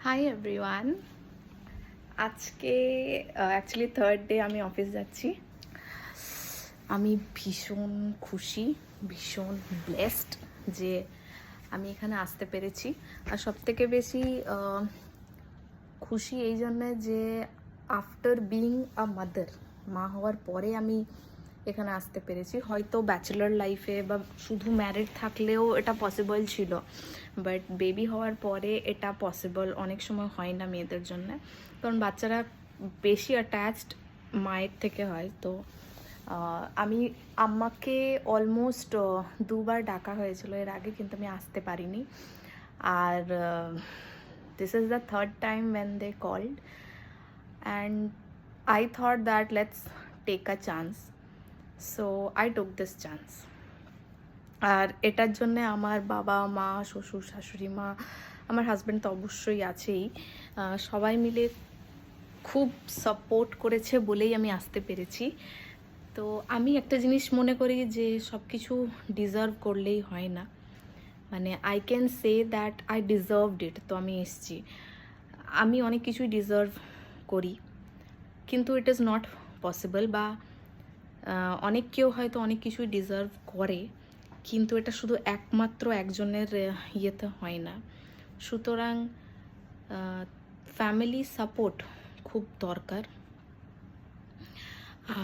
Hi everyone. আজকে actually third day আমি office যাচ্ছি। আমি ভীষণ খুশি, ভীষণ ব্লেসড যে আমি এখানে আসতে পেরেছি। আর সবথেকে বেশি খুশি এই জন্যে যে আফটার বিইং আ মাদার, মা হওয়ার পরে আমি এখানে আসতে পেরেছি। হয়তো ব্যাচেলার লাইফে বা শুধু ম্যারিড থাকলেও এটা পসিবল ছিল, বাট বেবি হওয়ার পরে এটা পসিবল অনেক সময় হয় না মেয়েদের জন্য, কারণ বাচ্চারা বেশি অ্যাটাচড মায়ের থেকে হয়। তো আমি আম্মাকে অলমোস্ট দুবার ডাকা হয়েছিল এর আগে, কিন্তু আমি আসতে পারিনি। আর this is the third time when they called and I thought that let's take a chance, so I took this chance. আর এটার জন্যে আমার বাবা মা, শ্বশুর শাশুড়ি মা, আমার হাজব্যান্ড তো অবশ্যই আছেই, সবাই মিলে খুব সাপোর্ট করেছে বলেই আমি আসতে পেরেছি। তো আমি একটা জিনিস মনে করি যে সব কিছু ডিজার্ভ করলেই হয় না, মানে I can say that I deserved it. তো আমি এসছি, আমি অনেক কিছুই ডিজার্ভ করি, কিন্তু ইট ইজ নট পসিবল। বা অনেক কেউ হয়তো অনেক কিছুই ডিজার্ভ করে, কিন্তু এটা শুধু একমাত্র একজনের ইয়েতে হয় না। সুতরাং ফ্যামিলি সাপোর্ট খুব দরকার।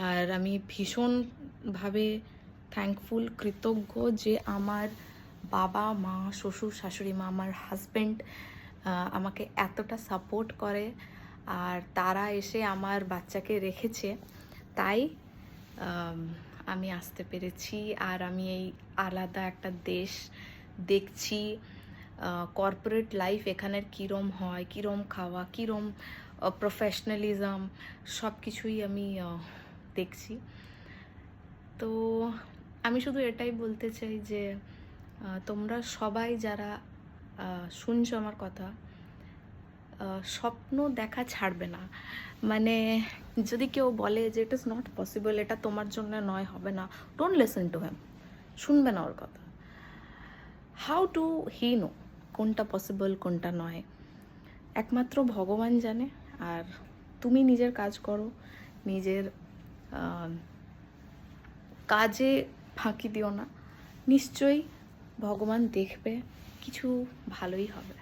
আর আমি ভীষণভাবে থ্যাঙ্কফুল, কৃতজ্ঞ যে আমার বাবা মা, শ্বশুর শাশুড়ি মা, আমার হাজব্যান্ড আমাকে এতটা সাপোর্ট করে, আর তারা এসে আমার বাচ্চাকে রেখেছে, তাই আমি আসতে পেরেছি। আর আমি এই আলাদা একটা দেশ দেখছি, কর্পোরেট লাইফ এখানের কীরম হয়, কীরম খাওয়া, কীরম প্রফেশনালিজম, সব কিছুই আমি দেখছি। তো আমি শুধু এটাই বলতে চাই যে তোমরা সবাই যারা শুনছো আমার কথা, স্বপ্ন দেখা ছাড়বে না। মানে যদি কেউ বলে যে ইট ইজ নট পসিবল, এটা তোমার জন্য নয়, হবে না, ডোন্ট লিসেন টু হিম, শুনবে না ওর কথা। হাউ টু হি নো কোনটা পসিবল কোনটা নয়, একমাত্র ভগবান জানে। আর তুমি নিজের কাজ করো, নিজের কাজে ফাঁকি দিও না, নিশ্চয়ই ভগবান দেখবে, কিছু ভালোই হবে।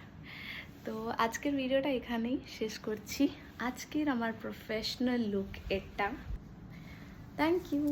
তো আজকের ভিডিওটা এখানেই শেষ করছি। আজকের আমার প্রফেশনাল লুক এটা। Thank you.